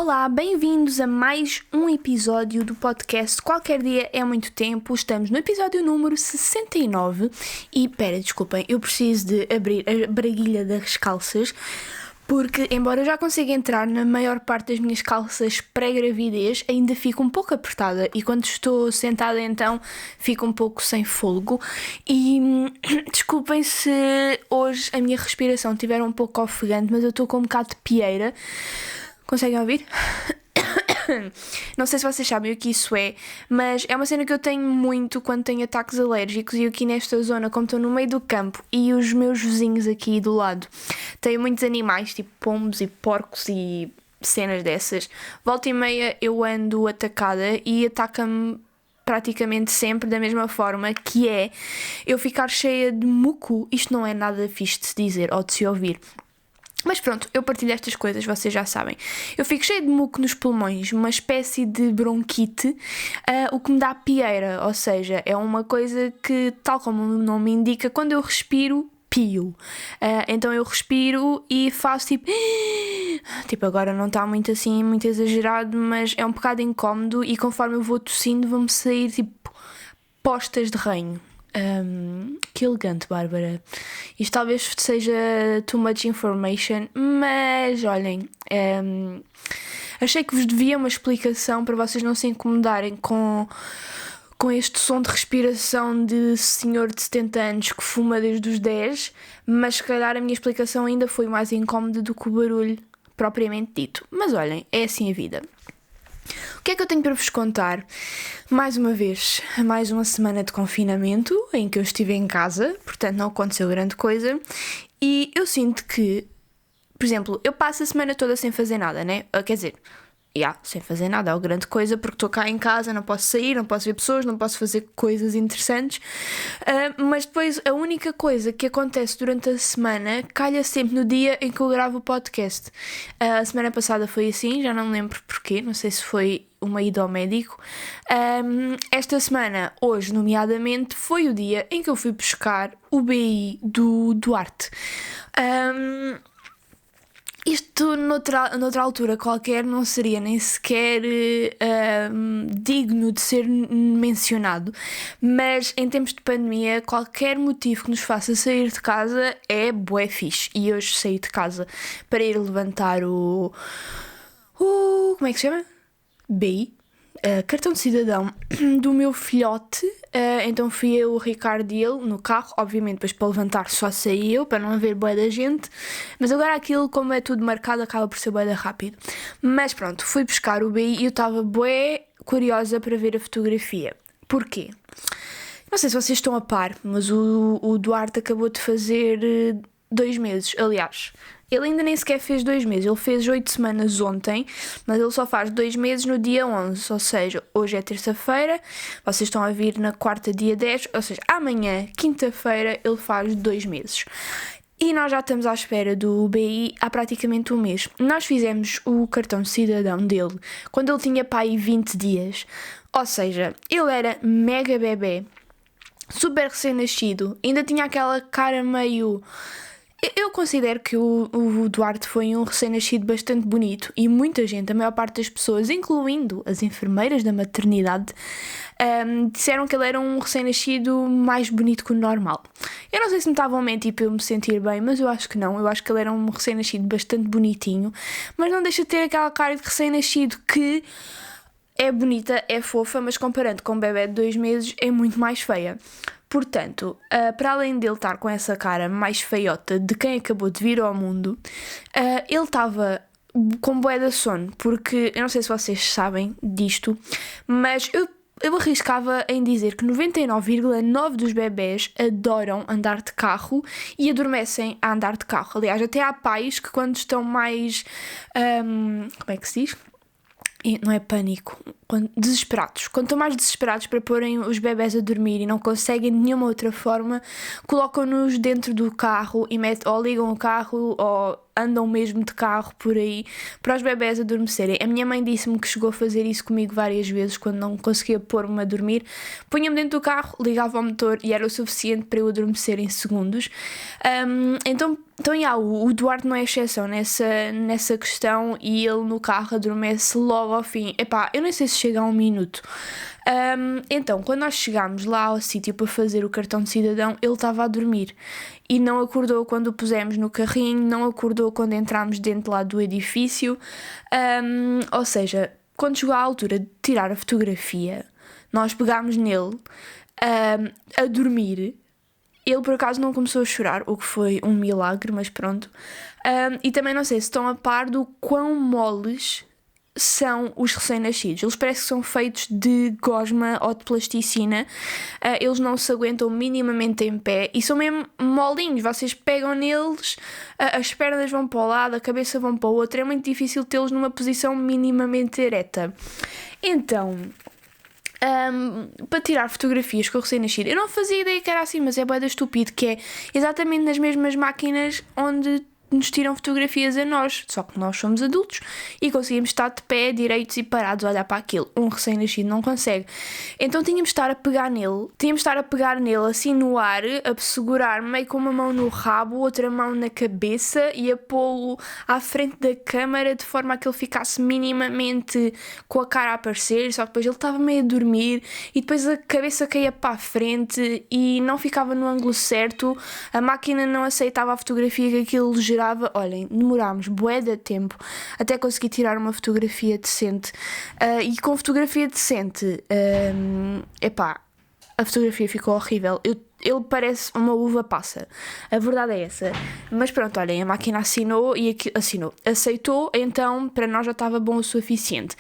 Olá, bem-vindos a mais um episódio do podcast Qualquer Dia é Muito Tempo. Estamos no episódio número 69 e, desculpem, eu preciso de abrir a braguilha das calças porque, embora eu já consiga entrar na maior parte das minhas calças pré-gravidez, ainda fico um pouco apertada e quando estou sentada então fico um pouco sem fôlego e desculpem se hoje a minha respiração estiver um pouco ofegante, mas eu estou com um bocado de pieira. Conseguem ouvir? Não sei se vocês sabem o que isso é, mas é uma cena que eu tenho muito quando tenho ataques alérgicos e aqui nesta zona, como estou no meio do campo e os meus vizinhos aqui do lado têm muitos animais, tipo pombos e porcos e cenas dessas, volta e meia eu ando atacada e ataca-me praticamente sempre da mesma forma, que é eu ficar cheia de muco. Isto não é nada fixe de se dizer ou de se ouvir. Mas pronto, eu partilho estas coisas, vocês já sabem. Eu fico cheio de muco nos pulmões, uma espécie de bronquite, o que me dá pieira, ou seja, é uma coisa que, tal como o nome indica, quando eu respiro, pio. Então eu respiro e faço tipo... Tipo, agora não está muito assim, muito exagerado, mas é um bocado incómodo e conforme eu vou tossindo vão-me sair tipo postas de ranho. Que elegante, Bárbara. Isto talvez seja too much information, mas olhem, achei que vos devia uma explicação para vocês não se incomodarem com este som de respiração de senhor de 70 anos que fuma desde os 10, mas se calhar a minha explicação ainda foi mais incómoda do que o barulho propriamente dito. Mas olhem, é assim a vida. O que é que eu tenho para vos contar? Mais uma vez, mais uma semana de confinamento em que eu estive em casa, portanto não aconteceu grande coisa e eu sinto que, por exemplo, eu passo a semana toda sem fazer nada, né? Quer dizer, sem fazer nada é uma grande coisa porque estou cá em casa, não posso sair, não posso ver pessoas, não posso fazer coisas interessantes, mas depois a única coisa que acontece durante a semana calha sempre no dia em que eu gravo o podcast. A semana passada foi assim, já não me lembro porquê, não sei se foi uma ida ao médico. Esta semana, hoje nomeadamente, foi o dia em que eu fui buscar o BI do Duarte. Isto noutra altura qualquer não seria nem sequer digno de ser mencionado, mas em tempos de pandemia qualquer motivo que nos faça sair de casa é bué fixe. E hoje saí de casa para ir levantar o como é que se chama? BI, cartão de cidadão do meu filhote. Então fui eu, o Ricardo e ele no carro, obviamente depois para levantar só saí eu, para não haver bué da gente, mas agora aquilo, como é tudo marcado, acaba por ser bué da rápido. Mas pronto, fui buscar o BI e eu estava bué curiosa para ver a fotografia. Porquê? Não sei se vocês estão a par, mas o Duarte acabou de fazer 2 meses, aliás. Ele ainda nem sequer fez 2 meses, ele fez 8 semanas ontem, mas ele só faz 2 meses no dia 11, ou seja, hoje é terça-feira, vocês estão a vir na quarta, dia 10, ou seja, amanhã, quinta-feira, ele faz 2 meses. E nós já estamos à espera do BI há praticamente um mês. Nós fizemos o cartão de cidadão dele quando ele tinha pai 20 dias, ou seja, ele era mega bebê, super recém-nascido, ainda tinha aquela cara meio... Eu considero que o Duarte foi um recém-nascido bastante bonito e muita gente, a maior parte das pessoas, incluindo as enfermeiras da maternidade, disseram que ele era um recém-nascido mais bonito que o normal. Eu não sei se me estavam a mentir para eu me sentir bem, mas eu acho que não. Eu acho que ele era um recém-nascido bastante bonitinho, mas não deixa de ter aquela cara de recém-nascido que é bonita, é fofa, mas comparando com um bebê de 2 meses é muito mais feia. Portanto, para além dele estar com essa cara mais feiota de quem acabou de vir ao mundo, ele estava com bué de sono, porque eu não sei se vocês sabem disto, mas eu arriscava em dizer que 99,9% dos bebés adoram andar de carro e adormecem a andar de carro. Aliás, até há pais que quando estão mais... como é que se diz? Não é pânico, desesperados. Quando estão mais desesperados para porem os bebés a dormir e não conseguem de nenhuma outra forma, colocam-nos dentro do carro e ou ligam o carro ou andam mesmo de carro por aí para os bebés adormecerem. A minha mãe disse-me que chegou a fazer isso comigo várias vezes quando não conseguia pôr-me a dormir. Punha-me dentro do carro, ligava ao motor e era o suficiente para eu adormecer em segundos. Então Então, o Duarte não é exceção nessa questão e ele no carro adormece logo ao fim. Epá, eu nem sei se chega a 1 minuto. Então, quando nós chegámos lá ao sítio para fazer o cartão de cidadão, ele estava a dormir e não acordou quando o pusemos no carrinho, não acordou quando entramos dentro lá do edifício. Ou seja, quando chegou à altura de tirar a fotografia, nós pegámos nele a dormir. Ele por acaso não começou a chorar, o que foi um milagre, mas pronto. E também não sei se estão a par do quão moles são os recém-nascidos. Eles parecem que são feitos de gosma ou de plasticina. Eles não se aguentam minimamente em pé e são mesmo molinhos. Vocês pegam neles, as pernas vão para o lado, a cabeça vão para o outro. É muito difícil tê-los numa posição minimamente ereta. Então, para tirar fotografias com o recém-nascido, eu não fazia ideia que era assim, mas é bué da estúpido, que é exatamente nas mesmas máquinas onde nos tiram fotografias a nós, só que nós somos adultos e conseguimos estar de pé, direitos e parados a olhar para aquilo. Um recém-nascido não consegue. Então tínhamos de estar a pegar nele assim no ar, a segurar meio com uma mão no rabo, outra mão na cabeça e a pô-lo à frente da câmara de forma a que ele ficasse minimamente com a cara a aparecer, só que depois ele estava meio a dormir e depois a cabeça caía para a frente e não ficava no ângulo certo, a máquina não aceitava a fotografia que aquilo gerava. Olhem, demorámos bué de tempo até conseguir tirar uma fotografia decente. E com fotografia decente, a fotografia ficou horrível. Ele parece uma uva passa. A verdade é essa. Mas pronto, olhem, a máquina aceitou, então para nós já estava bom o suficiente.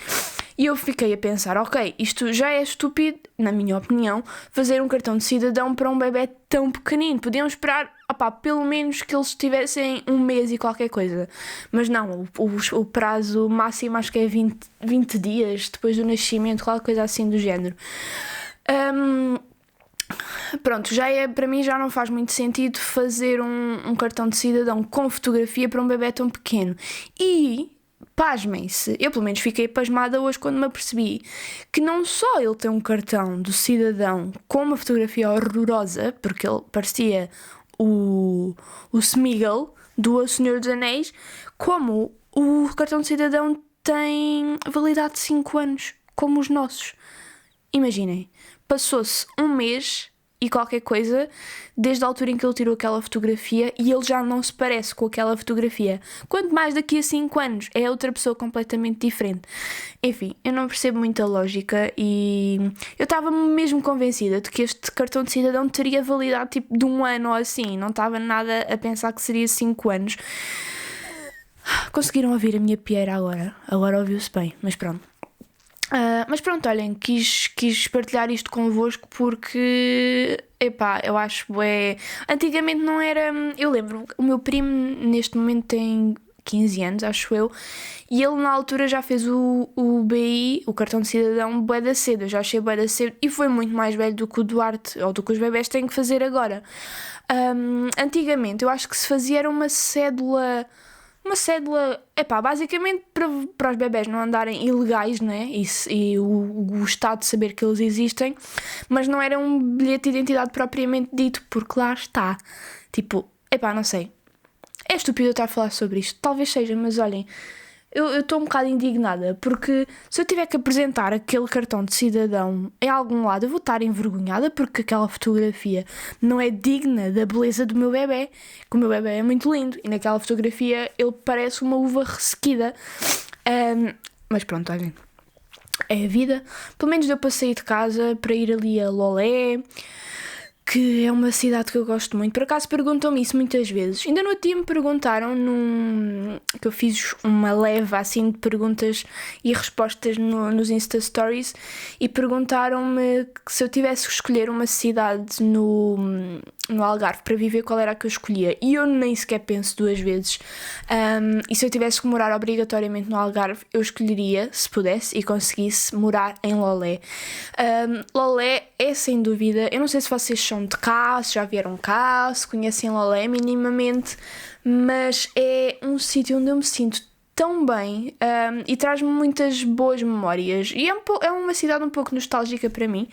E eu fiquei a pensar, ok, isto já é estúpido, na minha opinião, fazer um cartão de cidadão para um bebé tão pequenino. Podiam esperar, pelo menos que eles tivessem 1 mês e qualquer coisa. Mas não, o prazo máximo acho que é 20 dias depois do nascimento, qualquer coisa assim do género. Pronto, para mim já não faz muito sentido fazer um cartão de cidadão com fotografia para um bebé tão pequeno. E pasmem-se, eu pelo menos fiquei pasmada hoje quando me apercebi que não só ele tem um cartão do cidadão com uma fotografia horrorosa, porque ele parecia o Sméagol do O Senhor dos Anéis, como o cartão de cidadão tem validade de 5 anos, como os nossos. Imaginem, passou-se 1 mês e qualquer coisa desde a altura em que ele tirou aquela fotografia e ele já não se parece com aquela fotografia. Quanto mais daqui a 5 anos é outra pessoa completamente diferente. Enfim, eu não percebo muita lógica e eu estava mesmo convencida de que este cartão de cidadão teria validade tipo de 1 ano ou assim. Não estava nada a pensar que seria 5 anos. Conseguiram ouvir a minha pieira agora ouviu-se bem, mas pronto. Mas pronto, olhem, quis partilhar isto convosco porque, eu acho antigamente não era. Eu lembro, o meu primo neste momento tem 15 anos, acho eu, e ele na altura já fez o BI, o cartão de cidadão, bué da cedo. Eu já achei bué da cedo e foi muito mais velho do que o Duarte, ou do que os bebés têm que fazer agora. Antigamente eu acho que se fazia era uma cédula, basicamente para os bebés não andarem ilegais, né? E o Estado saber que eles existem, mas não era um bilhete de identidade propriamente dito, porque lá está. Tipo, não sei. É estúpido eu estar a falar sobre isto, talvez seja, mas olhem, eu estou um bocado indignada, porque se eu tiver que apresentar aquele cartão de cidadão em algum lado, eu vou estar envergonhada porque aquela fotografia não é digna da beleza do meu bebé, que o meu bebé é muito lindo e naquela fotografia ele parece uma uva ressequida. Mas pronto, olhem, é a vida. Pelo menos deu para sair de casa para ir ali a Lolé, que é uma cidade que eu gosto muito. Por acaso perguntam-me isso muitas vezes. Ainda no outro dia me perguntaram que eu fiz uma leva assim de perguntas e respostas nos Insta Stories e perguntaram-me que se eu tivesse que escolher uma cidade no Algarve para viver, qual era a que eu escolhia. E eu nem sequer penso 2 vezes. E se eu tivesse que morar obrigatoriamente no Algarve, eu escolheria, se pudesse e conseguisse, morar em Lolé. Lolé é sem dúvida, eu não sei se vocês são de cá, se já vieram cá, se conhecem Lolé minimamente, mas é um sítio onde eu me sinto tão bem, e traz-me muitas boas memórias. E é uma cidade um pouco nostálgica para mim,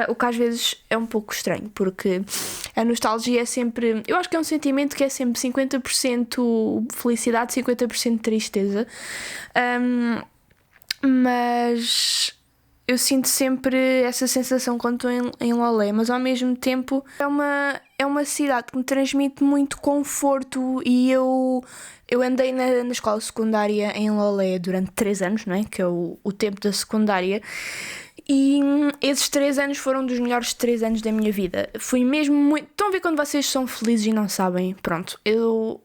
o que às vezes é um pouco estranho, porque a nostalgia é sempre... Eu acho que é um sentimento que é sempre 50% felicidade, 50% tristeza. Mas eu sinto sempre essa sensação quando estou em Lolé, mas ao mesmo tempo é uma cidade que me transmite muito conforto. E eu andei na escola secundária em Lolé durante 3 anos, não é? Que é o tempo da secundária. E esses 3 anos foram dos melhores 3 anos da minha vida. Fui mesmo muito... Estão a ver quando vocês são felizes e não sabem? Pronto, eu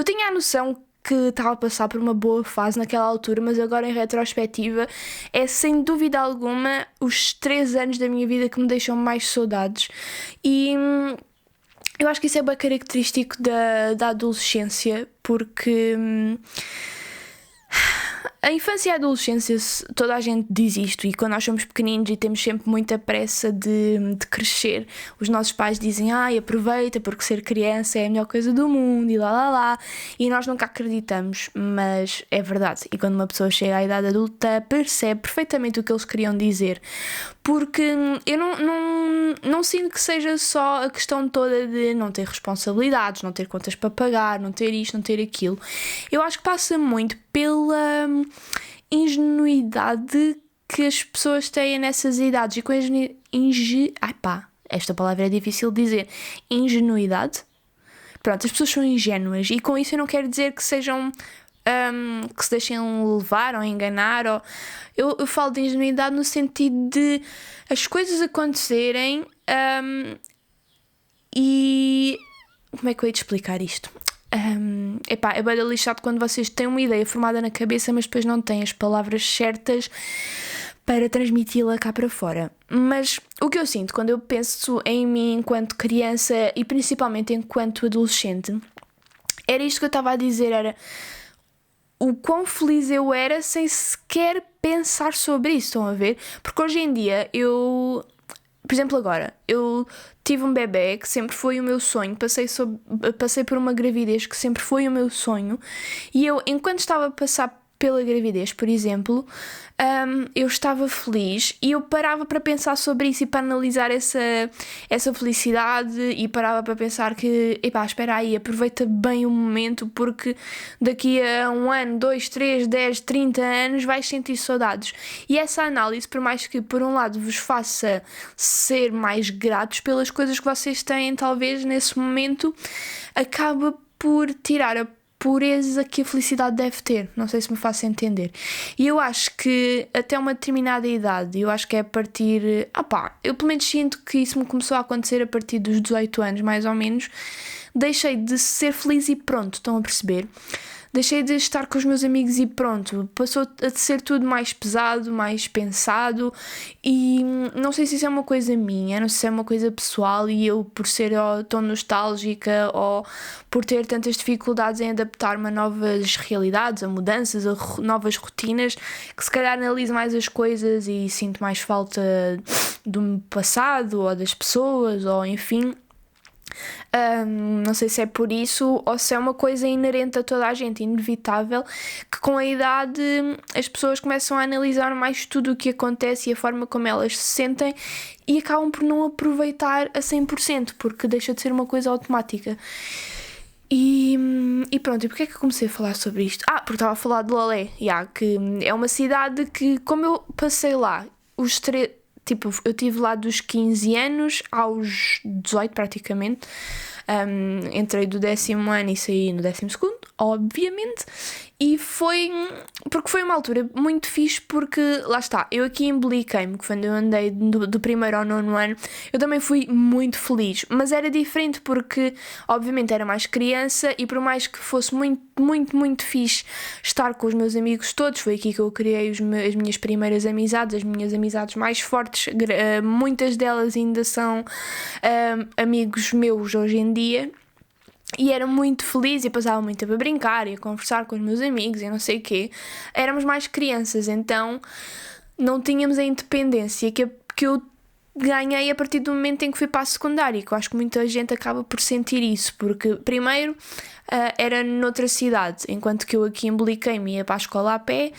tinha a noção que estava a passar por uma boa fase naquela altura, mas agora em retrospectiva é sem dúvida alguma os 3 anos da minha vida que me deixam mais saudades. E eu acho que isso é bem característico da adolescência, porque a infância e a adolescência, toda a gente diz isto, e quando nós somos pequeninos e temos sempre muita pressa de crescer, os nossos pais dizem: aproveita porque ser criança é a melhor coisa do mundo e lá, e nós nunca acreditamos, mas é verdade. E quando uma pessoa chega à idade adulta, percebe perfeitamente o que eles queriam dizer, porque eu não sinto que seja só a questão toda de não ter responsabilidades, não ter contas para pagar, não ter isto, não ter aquilo. Eu acho que passa muito pela ingenuidade que as pessoas têm nessas idades, e com esta palavra é difícil de dizer. Ingenuidade. Pronto, as pessoas são ingênuas, e com isso eu não quero dizer que sejam que se deixem levar ou enganar, eu falo de ingenuidade no sentido de as coisas acontecerem, e como é que eu ia te explicar isto? É bem lixado quando vocês têm uma ideia formada na cabeça, mas depois não têm as palavras certas para transmiti-la cá para fora. Mas o que eu sinto quando eu penso em mim enquanto criança e principalmente enquanto adolescente, era isto que eu estava a dizer, era o quão feliz eu era sem sequer pensar sobre isso, estão a ver? Porque hoje em dia por exemplo, agora, eu tive um bebê que sempre foi o meu sonho, passei por uma gravidez que sempre foi o meu sonho, e eu, enquanto estava a passar pela gravidez, por exemplo, eu estava feliz e eu parava para pensar sobre isso e para analisar essa felicidade, e parava para pensar que, espera aí, aproveita bem o momento, porque daqui a 1 ano, 2, 3, 10, 30 anos vais sentir saudades. E essa análise, por mais que por um lado vos faça ser mais gratos pelas coisas que vocês têm talvez nesse momento, acaba por tirar a pureza que a felicidade deve ter. Não sei se me faço entender. E eu acho que até uma determinada idade, eu acho que é a partir... eu pelo menos sinto que isso me começou a acontecer a partir dos 18 anos, mais ou menos. Deixei de ser feliz e pronto, estão a perceber? Deixei de estar com os meus amigos e pronto, passou a ser tudo mais pesado, mais pensado, e não sei se isso é uma coisa minha, não sei se é uma coisa pessoal, e eu por ser tão nostálgica ou por ter tantas dificuldades em adaptar-me a novas realidades, a mudanças, a novas rotinas, que se calhar analiso mais as coisas e sinto mais falta do passado ou das pessoas, ou enfim... não sei se é por isso ou se é uma coisa inerente a toda a gente, inevitável, que com a idade as pessoas começam a analisar mais tudo o que acontece e a forma como elas se sentem, e acabam por não aproveitar a 100%, porque deixa de ser uma coisa automática. E pronto, e porquê é que eu comecei a falar sobre isto? Porque estava a falar de Lolé, que é uma cidade que, como eu passei lá eu estive lá dos 15 anos aos 18 praticamente. Entrei do 10º ano e saí no 12º, obviamente. E foi uma altura muito fixe, porque lá está, eu aqui emboliquei-me, quando eu andei do 1º ao 9º ano, eu também fui muito feliz, mas era diferente porque obviamente era mais criança, e por mais que fosse muito, muito, muito fixe estar com os meus amigos todos, foi aqui que eu criei as minhas primeiras amizades, as minhas amizades mais fortes, muitas delas ainda são amigos meus hoje em dia. E era muito feliz e passava muito tempo a brincar e a conversar com os meus amigos e não sei o quê. Éramos mais crianças, então não tínhamos a independência que eu ganhei a partir do momento em que fui para a secundária, que eu acho que muita gente acaba por sentir isso, porque primeiro era noutra cidade, enquanto que eu aqui em Beliquem ia para a escola a pé.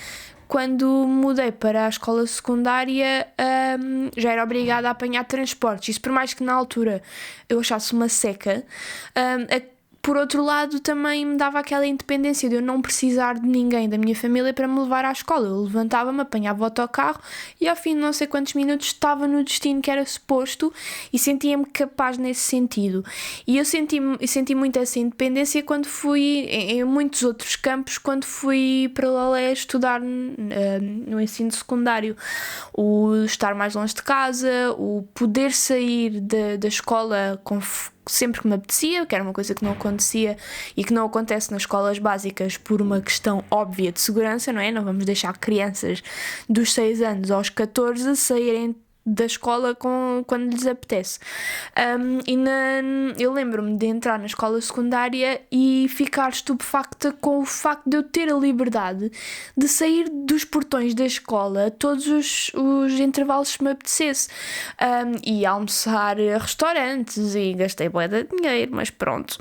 Quando mudei para a escola secundária, já era obrigada a apanhar transportes. Isso por mais que na altura eu achasse uma seca, por outro lado também me dava aquela independência de eu não precisar de ninguém da minha família para me levar à escola. Eu levantava-me, apanhava o autocarro e ao fim de não sei quantos minutos estava no destino que era suposto e sentia-me capaz nesse sentido. E eu senti muito essa independência quando fui, em muitos outros campos, quando fui para Lolé estudar no ensino secundário. O estar mais longe de casa, o poder sair da escola sempre que me apetecia, que era uma coisa que não acontecia e que não acontece nas escolas básicas por uma questão óbvia de segurança, não é? Não vamos deixar crianças dos 6 anos aos 14 saírem da escola quando lhes apetece. Eu lembro-me de entrar na escola secundária e ficar estupefacta com o facto de eu ter a liberdade de sair dos portões da escola todos os intervalos que me apetecesse, e almoçar a restaurantes, e gastei bué de dinheiro, mas pronto.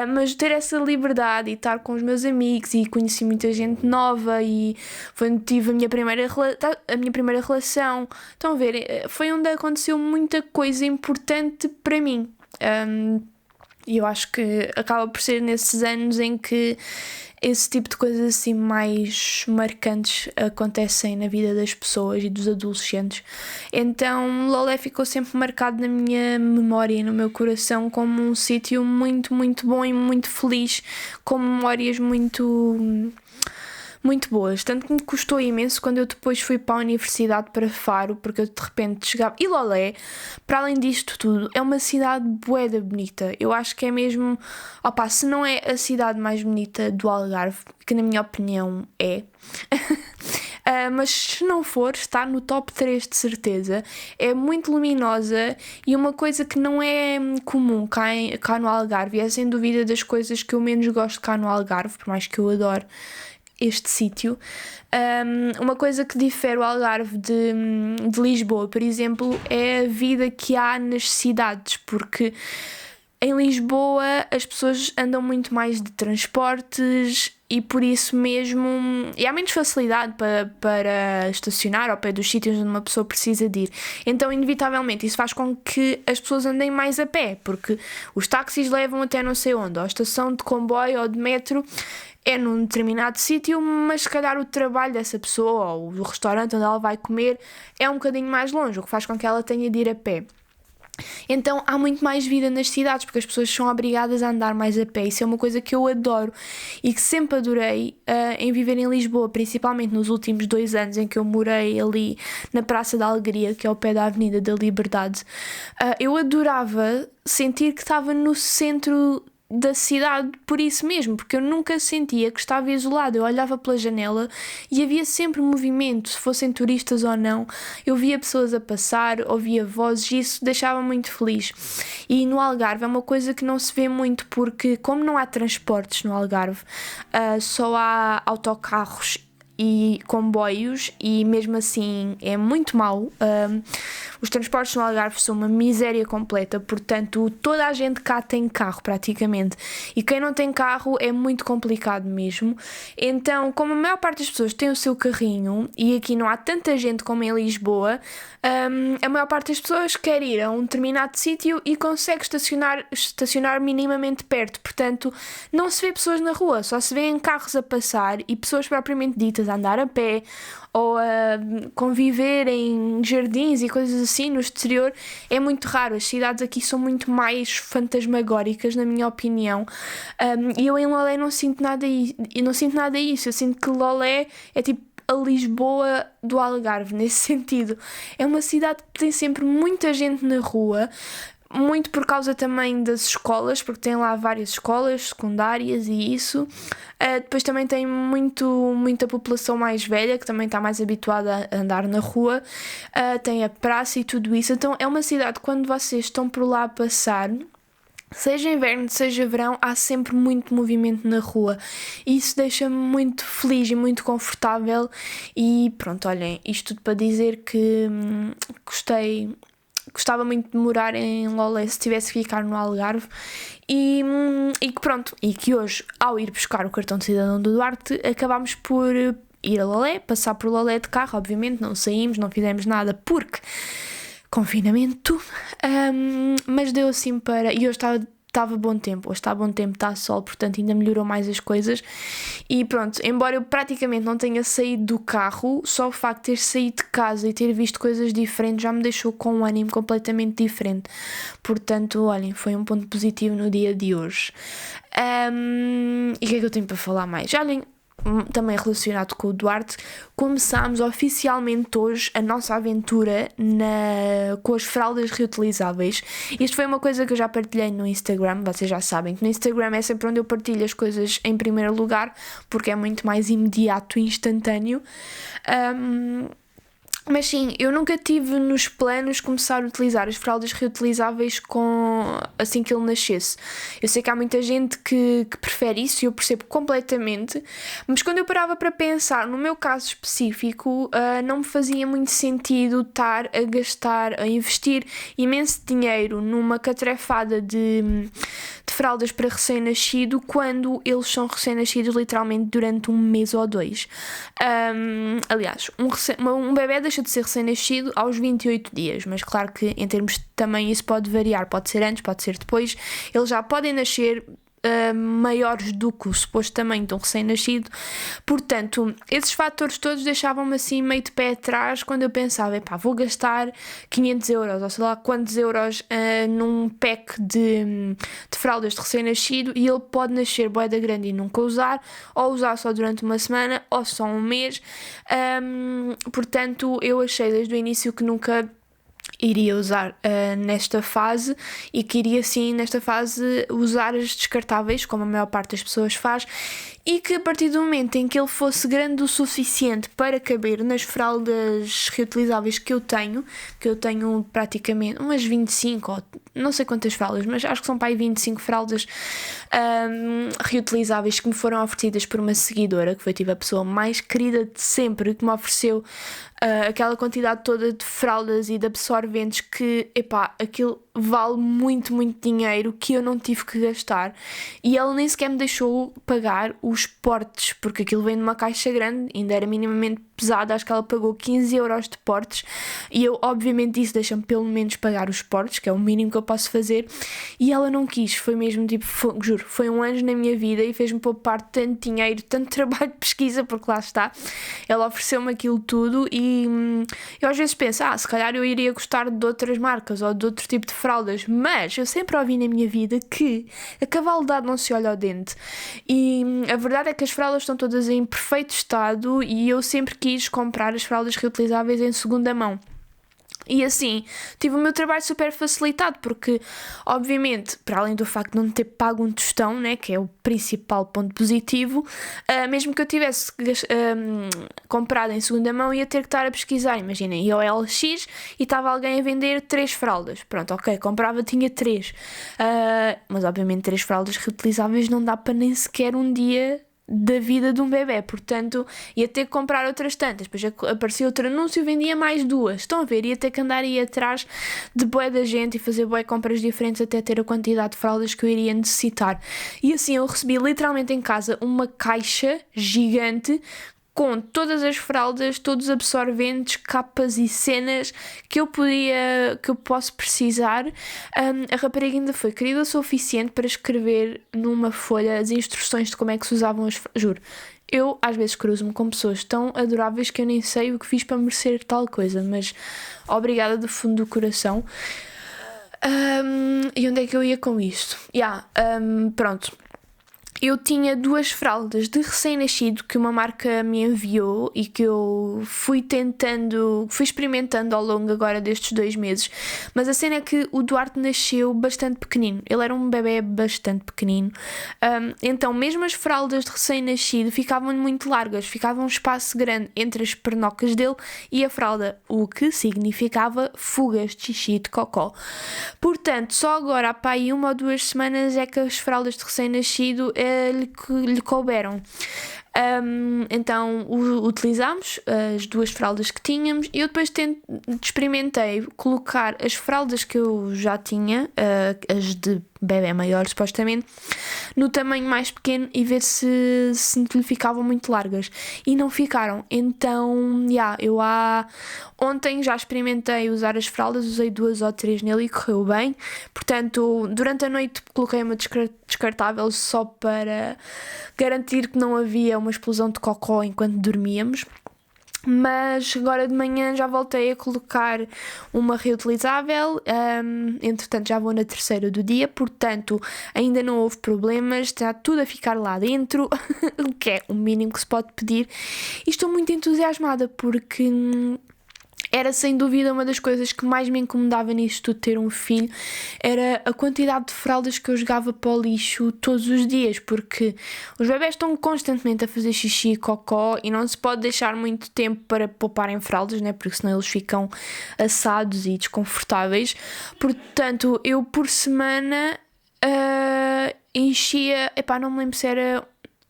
Mas ter essa liberdade e estar com os meus amigos, e conheci muita gente nova, e foi onde tive a minha primeira relação. Estão a ver, foi onde aconteceu muita coisa importante para mim. E eu acho que acaba por ser nesses anos em que esse tipo de coisas assim mais marcantes acontecem na vida das pessoas e dos adolescentes. Então Lolé ficou sempre marcado na minha memória e no meu coração como um sítio muito, muito bom e muito feliz, com memórias muito boas, tanto que me custou imenso quando eu depois fui para a universidade para Faro, porque eu de repente chegava. E Lolé, para além disto tudo, é uma cidade bué da bonita. Eu acho que é mesmo, se não é a cidade mais bonita do Algarve, que na minha opinião é, mas se não for, está no top 3 de certeza. É muito luminosa e uma coisa que não é comum cá no Algarve, e é sem dúvida das coisas que eu menos gosto cá no Algarve, por mais que eu adore este sítio. Uma coisa que difere o Algarve de Lisboa, por exemplo, é a vida que há nas cidades, porque em Lisboa as pessoas andam muito mais de transportes e por isso mesmo e há menos facilidade para estacionar ao pé dos sítios onde uma pessoa precisa de ir. Então, inevitavelmente, isso faz com que as pessoas andem mais a pé, porque os táxis levam até não sei onde, ou a estação de comboio ou de metro é num determinado sítio, mas se calhar o trabalho dessa pessoa ou o restaurante onde ela vai comer é um bocadinho mais longe, o que faz com que ela tenha de ir a pé. Então há muito mais vida nas cidades, porque as pessoas são obrigadas a andar mais a pé. Isso é uma coisa que eu adoro e que sempre adorei em viver em Lisboa, principalmente nos últimos 2 anos em que eu morei ali na Praça da Alegria, que é ao pé da Avenida da Liberdade. Eu adorava sentir que estava no centro da cidade por isso mesmo, porque eu nunca sentia que estava isolado. Eu olhava pela janela e havia sempre movimento, se fossem turistas ou não. Eu via pessoas a passar, ouvia vozes e isso deixava muito feliz. E no Algarve é uma coisa que não se vê muito, porque como não há transportes no Algarve, só há autocarros e comboios, e mesmo assim é muito mau. Os transportes no Algarve são uma miséria completa, portanto toda a gente cá tem carro praticamente, e quem não tem carro é muito complicado mesmo. Então, como a maior parte das pessoas tem o seu carrinho e aqui não há tanta gente como em Lisboa, a maior parte das pessoas quer ir a um determinado sítio e consegue estacionar minimamente perto, portanto não se vê pessoas na rua, só se vêem carros a passar e pessoas propriamente ditas a andar a pé ou a conviver em jardins e coisas assim no exterior. É muito raro. As cidades aqui são muito mais fantasmagóricas, na minha opinião, e eu em Lolé não sinto nada isso. Eu sinto que Lolé é tipo a Lisboa do Algarve, nesse sentido. É uma cidade que tem sempre muita gente na rua, muito por causa também das escolas, porque tem lá várias escolas secundárias e isso. Depois também tem muita população mais velha, que também está mais habituada a andar na rua. Tem a praça e tudo isso. Então é uma cidade, quando vocês estão por lá a passar, seja inverno, seja verão, há sempre muito movimento na rua e isso deixa-me muito feliz e muito confortável. E pronto, olhem, isto tudo para dizer que gostava muito de morar em Lolé se tivesse que ficar no Algarve e que pronto, e que hoje, ao ir buscar o cartão de cidadão do Duarte, acabámos por ir a Lolé, passar por Lolé de carro, obviamente, não saímos, não fizemos nada porque confinamento, mas deu assim para... E hoje estava bom tempo, hoje está bom tempo, está sol, portanto ainda melhorou mais as coisas. E pronto, embora eu praticamente não tenha saído do carro, só o facto de ter saído de casa e ter visto coisas diferentes já me deixou com um ânimo completamente diferente. Portanto, olhem, foi um ponto positivo no dia de hoje. E o que é que eu tenho para falar mais? Olhem, também relacionado com o Duarte, começámos oficialmente hoje a nossa aventura com as fraldas reutilizáveis. Isto foi uma coisa que eu já partilhei no Instagram, vocês já sabem que no Instagram é sempre onde eu partilho as coisas em primeiro lugar, porque é muito mais imediato e instantâneo. Mas sim, eu nunca tive nos planos começar a utilizar as fraldas reutilizáveis assim que ele nascesse. Eu sei que há muita gente que prefere isso e eu percebo completamente, mas quando eu parava para pensar, no meu caso específico, não me fazia muito sentido estar a gastar, a investir imenso dinheiro numa catrefada de fraldas para recém-nascido quando eles são recém-nascidos literalmente durante 1 mês ou 2. Aliás, um bebê deixa de ser recém-nascido aos 28 dias, mas claro que em termos de tamanho isso pode variar, pode ser antes, pode ser depois. Eles já podem nascer maiores do que o suposto tamanho de um recém-nascido. Portanto, esses fatores todos deixavam-me assim meio de pé atrás quando eu pensava, vou gastar 500 euros ou sei lá quantos euros num pack de fraldas de recém-nascido e ele pode nascer bué da grande e nunca usar, ou usar só durante uma semana ou só um mês. Portanto, eu achei desde o início que nunca iria usar nesta fase e que iria sim nesta fase usar as descartáveis, como a maior parte das pessoas faz, e que a partir do momento em que ele fosse grande o suficiente para caber nas fraldas reutilizáveis que eu tenho praticamente umas 25 ou não sei quantas fraldas, mas acho que são para aí 25 fraldas reutilizáveis que me foram oferecidas por uma seguidora, que foi tipo a pessoa mais querida de sempre, que me ofereceu aquela quantidade toda de fraldas e de absorventes que, aquilo vale muito, muito dinheiro que eu não tive que gastar. E ela nem sequer me deixou pagar os portes, porque aquilo vem numa caixa grande, ainda era minimamente pesado, acho que ela pagou 15 euros de portes e eu, obviamente, isso deixa-me pelo menos pagar os portes, que é o mínimo que eu posso fazer, e ela não quis, foi mesmo tipo, juro, foi um anjo na minha vida e fez-me poupar tanto dinheiro, tanto trabalho de pesquisa, porque lá está, ela ofereceu-me aquilo tudo e eu às vezes penso, se calhar eu iria gostar de outras marcas ou de outro tipo de fraldas, mas eu sempre ouvi na minha vida que a cavalidade não se olha ao dente e a verdade é que as fraldas estão todas em perfeito estado e eu sempre quis comprar as fraldas reutilizáveis em segunda mão. E assim, tive o meu trabalho super facilitado, porque, obviamente, para além do facto de não ter pago um tostão, né, que é o principal ponto positivo, mesmo que eu tivesse comprado em segunda mão, ia ter que estar a pesquisar. Imaginem, ia ao LX e estava alguém a vender 3 fraldas. Pronto, ok, comprava, tinha 3. Mas, obviamente, 3 fraldas reutilizáveis não dá para nem sequer um dia da vida de um bebê, portanto ia ter que comprar outras tantas, depois aparecia outro anúncio e vendia mais 2, estão a ver, ia ter que andar aí atrás de bué da gente e fazer bué compras diferentes até ter a quantidade de fraldas que eu iria necessitar. E assim eu recebi literalmente em casa uma caixa gigante com todas as fraldas, todos os absorventes, capas e cenas que eu posso precisar. A rapariga ainda foi querida o suficiente para escrever numa folha as instruções de como é que se usavam as fraldas. Juro, eu às vezes cruzo-me com pessoas tão adoráveis que eu nem sei o que fiz para merecer tal coisa, mas obrigada do fundo do coração. E onde é que eu ia com isto? Pronto. eu tinha 2 fraldas de recém-nascido que uma marca me enviou e que eu fui experimentando ao longo agora destes 2 meses. Mas a cena é que o Duarte nasceu bastante pequenino. Ele era um bebê bastante pequenino. Então mesmo as fraldas de recém-nascido ficavam muito largas. Ficava um espaço grande entre as pernocas dele e a fralda, o que significava fugas de xixi e de cocó. Portanto, só agora há para aí 1 ou 2 semanas é que as fraldas de recém-nascido lhe couberam. Então utilizámos as 2 fraldas que tínhamos e eu depois experimentei colocar as fraldas que eu já tinha, as de bebê maior supostamente, no tamanho mais pequeno e ver se lhe ficavam muito largas, e não ficaram. Então ontem já experimentei usar as fraldas, usei 2 ou 3 nele e correu bem. Portanto, durante a noite coloquei uma descartável só para garantir que não havia uma explosão de cocó enquanto dormíamos. Mas agora de manhã já voltei a colocar uma reutilizável, entretanto já vou na 3ª do dia, portanto ainda não houve problemas, está tudo a ficar lá dentro, o que é o mínimo que se pode pedir, e estou muito entusiasmada porque era sem dúvida uma das coisas que mais me incomodava nisto tudo, ter um filho, era a quantidade de fraldas que eu jogava para o lixo todos os dias, porque os bebés estão constantemente a fazer xixi e cocó e não se pode deixar muito tempo para pouparem fraldas, né? Porque senão eles ficam assados e desconfortáveis. Portanto, eu por semana enchia, não me lembro se era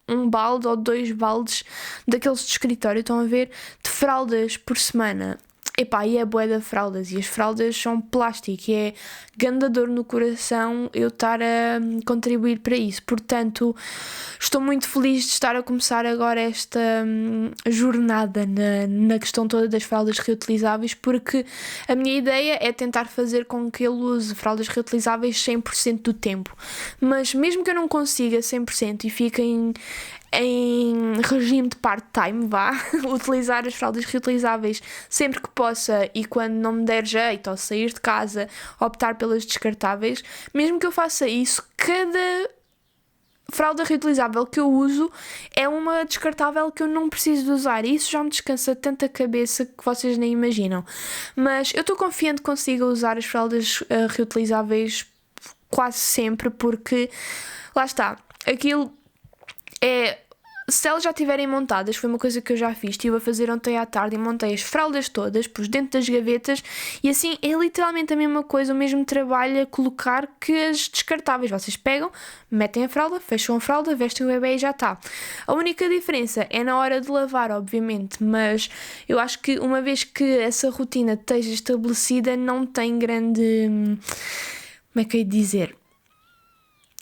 1 balde ou 2 baldes daqueles de escritório, estão a ver, de fraldas por semana. E é bué de fraldas, e as fraldas são plástico, e é grande dor no coração eu estar a contribuir para isso. Portanto, estou muito feliz de estar a começar agora esta jornada na questão toda das fraldas reutilizáveis, porque a minha ideia é tentar fazer com que ele use fraldas reutilizáveis 100% do tempo. Mas mesmo que eu não consiga 100% e fique em regime de part-time, utilizar as fraldas reutilizáveis sempre que possa, e quando não me der jeito ou sair de casa, optar pelas descartáveis, mesmo que eu faça isso, cada fralda reutilizável que eu uso é uma descartável que eu não preciso de usar, e isso já me descansa tanta cabeça que vocês nem imaginam. Mas eu estou confiante que consiga usar as fraldas reutilizáveis quase sempre, porque lá está, aquilo se elas já estiverem montadas, foi uma coisa que eu já fiz, estive a fazer ontem à tarde e montei as fraldas todas, pus dentro das gavetas, e assim é literalmente a mesma coisa, o mesmo trabalho a colocar que as descartáveis. Vocês pegam, metem a fralda, fecham a fralda, vestem o bebê e já está. A única diferença é na hora de lavar, obviamente, mas eu acho que uma vez que essa rotina esteja estabelecida, não tem grande... como é que eu ia dizer?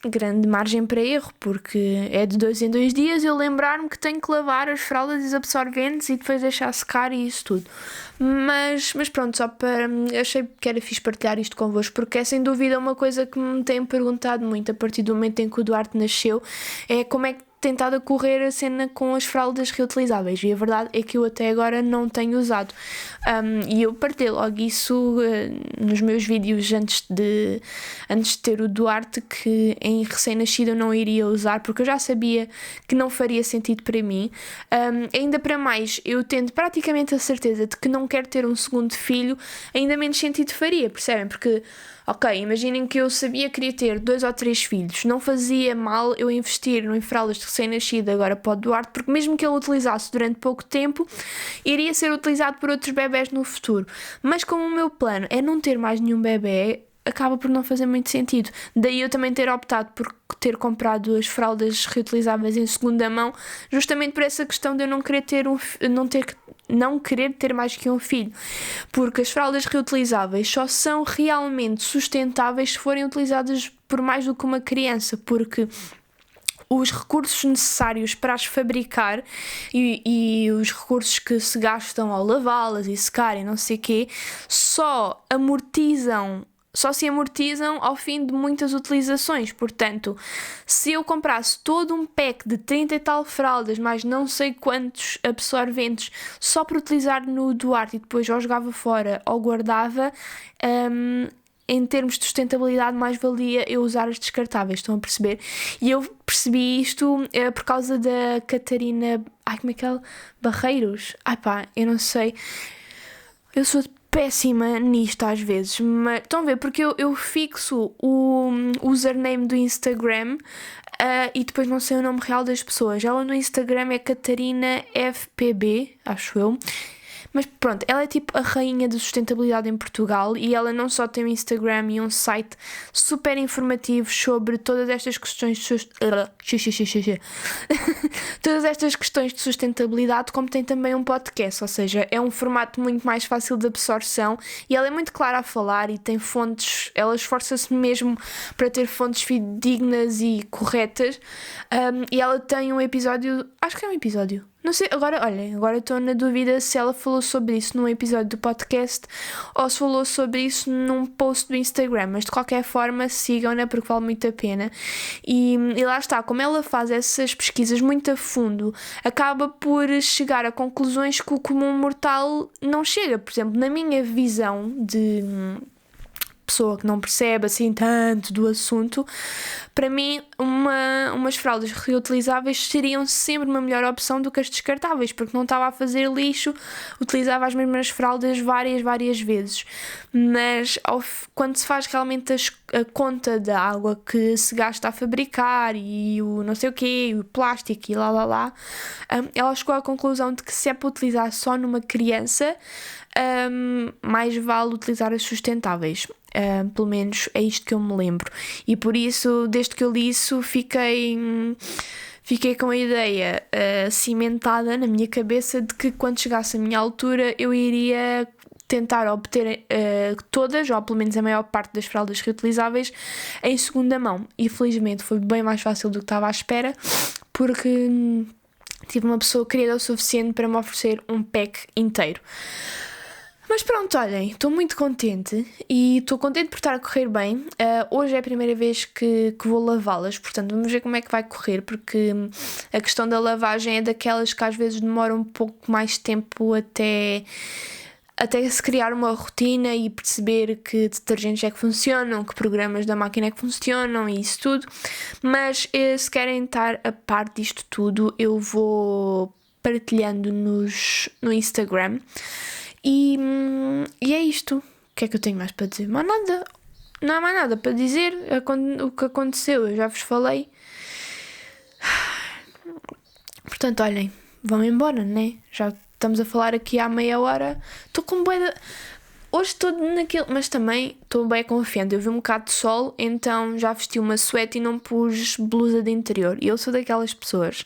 Grande margem para erro, porque é de 2 em 2 dias eu lembrar-me que tenho que lavar as fraldas e os absorventes e depois deixar secar e isso tudo. Mas pronto, só para... achei que era fixe partilhar isto convosco, porque é sem dúvida uma coisa que me têm perguntado muito a partir do momento em que o Duarte nasceu, é como é que tentado a correr a cena com as fraldas reutilizáveis, e a verdade é que eu até agora não tenho usado, e eu partilhei logo isso nos meus vídeos antes de ter o Duarte, que em recém-nascido eu não iria usar porque eu já sabia que não faria sentido para mim. Ainda para mais, eu tendo praticamente a certeza de que não quero ter um segundo filho, ainda menos sentido faria, percebem? Porque imaginem que eu sabia que queria ter 2 ou 3 filhos, não fazia mal eu investir em fraldas de recém-nascido agora para o Duarte, porque mesmo que ele utilizasse durante pouco tempo, iria ser utilizado por outros bebés no futuro. Mas como o meu plano é não ter mais nenhum bebé, acaba por não fazer muito sentido. Daí eu também ter optado por ter comprado as fraldas reutilizáveis em segunda mão, justamente por essa questão de eu não querer não querer ter mais que um filho, porque as fraldas reutilizáveis só são realmente sustentáveis se forem utilizadas por mais do que uma criança, porque os recursos necessários para as fabricar e os recursos que se gastam ao lavá-las e secar e não sei o quê, só se amortizam ao fim de muitas utilizações. Portanto, se eu comprasse todo um pack de 30 e tal fraldas, mais não sei quantos absorventes, só para utilizar no Duarte e depois ou jogava fora ou guardava, em termos de sustentabilidade, mais valia eu usar as descartáveis, estão a perceber? E eu percebi isto por causa da Catarina... como é que ela? Barreiros? Eu não sei. Eu sou péssima nisto às vezes, mas estão a ver, porque eu fixo o username do Instagram e depois não sei o nome real das pessoas. Ela no Instagram é Catarina FPB, acho eu. Mas pronto, ela é tipo a rainha da sustentabilidade em Portugal e ela não só tem um Instagram e um site super informativos sobre todas estas questões de todas estas questões de sustentabilidade, como tem também um podcast, ou seja, é um formato muito mais fácil de absorção e ela é muito clara a falar e tem fontes, ela esforça-se mesmo para ter fontes fidedignas e corretas, e ela tem um episódio, acho que é um episódio, não sei, agora estou na dúvida se ela falou sobre isso num episódio do podcast ou se falou sobre isso num post do Instagram, mas de qualquer forma sigam-na porque vale muito a pena. E lá está, como ela faz essas pesquisas muito a fundo, acaba por chegar a conclusões que o comum mortal não chega. Por exemplo, na minha visão de pessoa que não percebe assim tanto do assunto, para mim umas fraldas reutilizáveis seriam sempre uma melhor opção do que as descartáveis, porque não estava a fazer lixo, utilizava as mesmas fraldas várias vezes. Mas quando se faz realmente a conta da água que se gasta a fabricar e o não sei o quê, o plástico e lá, ela chegou à conclusão de que se é para utilizar só numa criança, mais vale utilizar as sustentáveis. Pelo menos é isto que eu me lembro. E por isso, desde que eu li isso, fiquei com a ideia cimentada na minha cabeça de que quando chegasse a minha altura eu iria tentar obter todas, ou pelo menos a maior parte das fraldas reutilizáveis, em segunda mão. E felizmente foi bem mais fácil do que estava à espera, porque tive uma pessoa querida o suficiente para me oferecer um pack inteiro. Mas pronto, olhem, estou muito contente e estou contente por estar a correr bem. Hoje é a primeira vez que vou lavá-las, portanto vamos ver como é que vai correr, porque a questão da lavagem é daquelas que às vezes demora um pouco mais tempo até se criar uma rotina e perceber que detergentes é que funcionam, que programas da máquina é que funcionam e isso tudo. Mas se querem estar a par disto tudo, eu vou partilhando no Instagram. E é isto. O que é que eu tenho mais para dizer? Mais nada. Não há mais nada para dizer. O que aconteceu eu já vos falei. Portanto, olhem, vão embora, né? Já estamos a falar aqui há meia hora. Estou com bué. Hoje estou naquele... Mas também estou bem confiante. Eu vi um bocado de sol, então já vesti uma suéte e não pus blusa de interior. E eu sou daquelas pessoas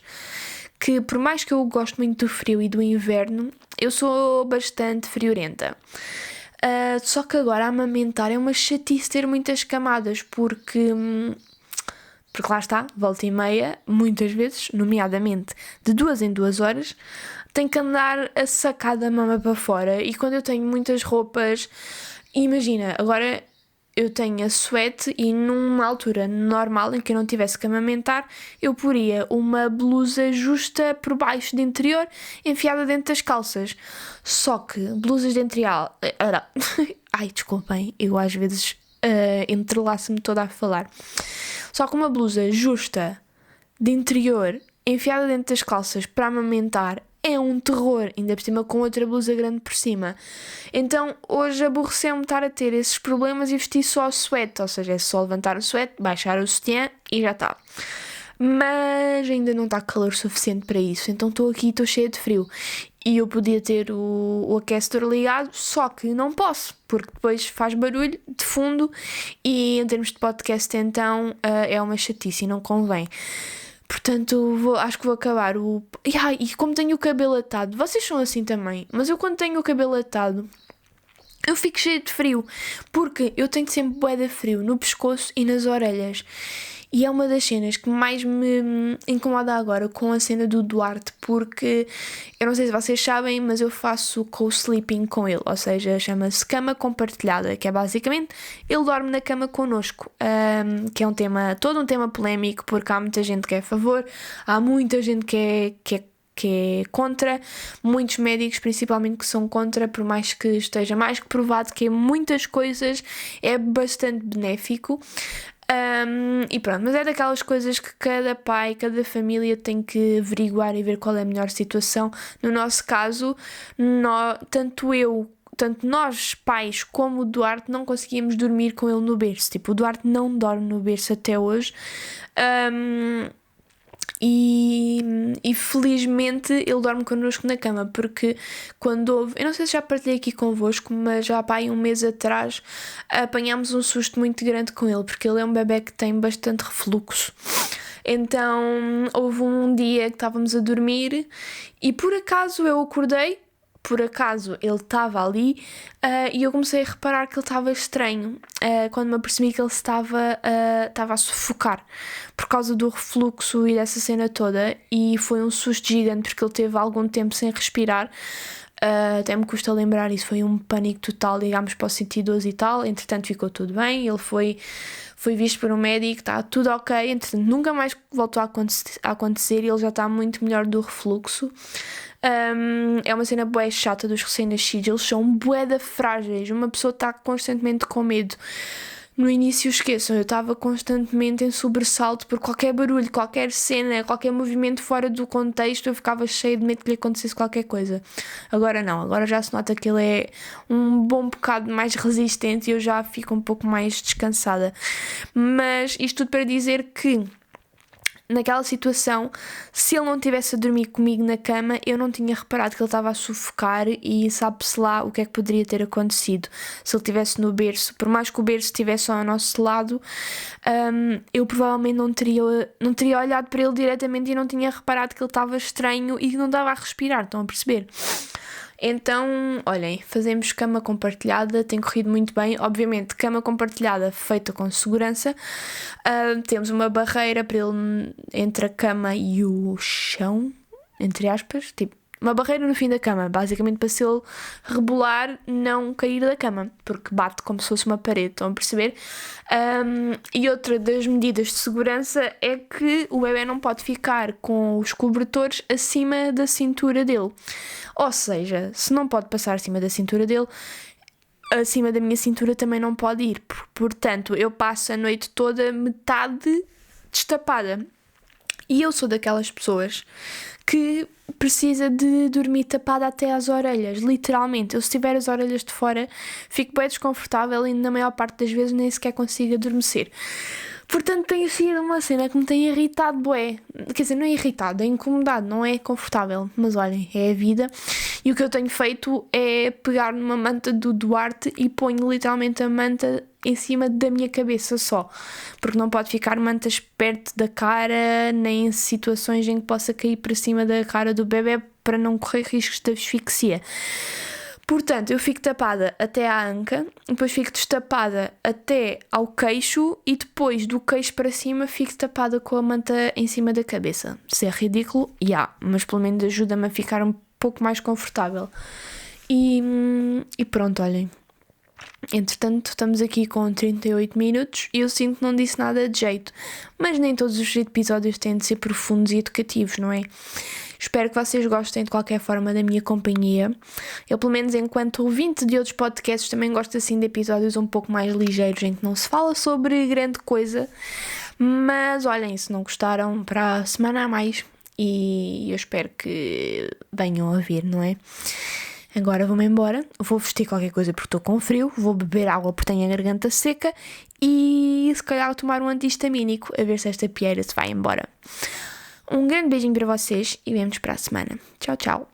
que, por mais que eu goste muito do frio e do inverno, eu sou bastante friorenta. Só que agora a amamentar é uma chatice ter muitas camadas, porque lá está, volta e meia, muitas vezes, nomeadamente de 2 em 2 horas, tenho que andar a sacar da mama para fora. E quando eu tenho muitas roupas, imagina, agora eu tenho a suéte e numa altura normal em que eu não tivesse que amamentar, eu poria uma blusa justa por baixo de interior, enfiada dentro das calças. Só que blusas de interior... Ai, desculpem, eu às vezes entrelaço-me toda a falar. Só que uma blusa justa de interior, enfiada dentro das calças para amamentar, é um terror, ainda por cima com outra blusa grande por cima. Então hoje aborreceu-me estar a ter esses problemas e vestir só o suéte, ou seja, é só levantar o suéte, baixar o sutiã e já está. Mas ainda não está calor suficiente para isso, então estou aqui, estou cheia de frio. E eu podia ter o aquecedor ligado, só que não posso, porque depois faz barulho de fundo e em termos de podcast então é uma chatice e não convém. Portanto, acho que vou acabar o... E como tenho o cabelo atado, vocês são assim também, mas eu quando tenho o cabelo atado, eu fico cheio de frio, porque eu tenho sempre bué de frio no pescoço e nas orelhas. E é uma das cenas que mais me incomoda agora com a cena do Duarte, porque eu não sei se vocês sabem, mas eu faço co-sleeping com ele, ou seja, chama-se cama compartilhada, que é basicamente ele dorme na cama connosco, que é todo um tema polémico, porque há muita gente que é a favor, há muita gente que é é contra, muitos médicos principalmente que são contra, por mais que esteja mais que provado que em muitas coisas é bastante benéfico. E pronto, mas é daquelas coisas que cada pai, cada família tem que averiguar e ver qual é a melhor situação. No nosso caso, tanto nós, pais, como o Duarte, não conseguíamos dormir com ele no berço. Tipo, o Duarte não dorme no berço até hoje. E felizmente ele dorme connosco na cama, porque quando houve, eu não sei se já partilhei aqui convosco, mas já há um mês atrás apanhámos um susto muito grande com ele, porque ele é um bebé que tem bastante refluxo. Então houve um dia que estávamos a dormir e por acaso eu acordei, por acaso ele estava ali e eu comecei a reparar que ele estava estranho quando me apercebi que ele estava a sufocar por causa do refluxo e dessa cena toda, e foi um susto gigante porque ele teve algum tempo sem respirar. Até me custa lembrar isso, foi um pânico total. Ligámos para o 112 e tal, entretanto ficou tudo bem, ele foi visto por um médico, está tudo ok, entretanto nunca mais voltou a acontecer e ele já está muito melhor do refluxo. É uma cena bué chata dos recém-nascidos, eles são bué da frágeis, uma pessoa está constantemente com medo. No início, esqueçam, eu estava constantemente em sobressalto por qualquer barulho, qualquer cena, qualquer movimento fora do contexto, eu ficava cheia de medo que lhe acontecesse qualquer coisa. Agora não, agora já se nota que ele é um bom bocado mais resistente e eu já fico um pouco mais descansada. Mas isto tudo para dizer que naquela situação, se ele não estivesse a dormir comigo na cama, eu não tinha reparado que ele estava a sufocar e sabe-se lá o que é que poderia ter acontecido. Se ele estivesse no berço, por mais que o berço estivesse ao nosso lado, eu provavelmente não teria olhado para ele diretamente e não tinha reparado que ele estava estranho e que não estava a respirar, estão a perceber? Então, olhem, fazemos cama compartilhada, tem corrido muito bem. Obviamente, cama compartilhada feita com segurança. Temos uma barreira para ele entre a cama e o chão, entre aspas, tipo, uma barreira no fim da cama, basicamente para se ele rebolar não cair da cama, porque bate como se fosse uma parede, estão a perceber? E outra das medidas de segurança é que o bebê não pode ficar com os cobertores acima da cintura dele. Ou seja, se não pode passar acima da cintura dele, acima da minha cintura também não pode ir. Portanto, eu passo a noite toda metade destapada. E eu sou daquelas pessoas que precisa de dormir tapada até às orelhas, literalmente. Eu, se tiver as orelhas de fora, fico bem desconfortável e na maior parte das vezes nem sequer consigo adormecer. Portanto, tem sido uma cena que me tem irritado bué. Quer dizer, não é irritado, é incomodado, não é confortável. Mas olhem, é a vida. E o que eu tenho feito é pegar numa manta do Duarte e ponho literalmente a manta em cima da minha cabeça só. Porque não pode ficar mantas perto da cara, nem em situações em que possa cair para cima da cara do bebê para não correr riscos de asfixia. Portanto, eu fico tapada até à anca, depois fico destapada até ao queixo e depois do queixo para cima fico tapada com a manta em cima da cabeça. Se é ridículo, mas pelo menos ajuda-me a ficar um pouco mais confortável. E pronto, olhem. Entretanto, estamos aqui com 38 minutos e eu sinto que não disse nada de jeito. Mas nem todos os episódios têm de ser profundos e educativos, não é? Espero que vocês gostem de qualquer forma da minha companhia. Eu, pelo menos enquanto ouvinte de outros podcasts, também gosto assim de episódios um pouco mais ligeiros, em que não se fala sobre grande coisa. Mas olhem, se não gostaram, para a semana a mais. E eu espero que venham a vir, não é? Agora vou-me embora, vou vestir qualquer coisa porque estou com frio, vou beber água porque tenho a garganta seca e se calhar tomar um antihistamínico a ver se esta pieira se vai embora. Um grande beijinho para vocês e vemo-nos para a semana. Tchau, tchau.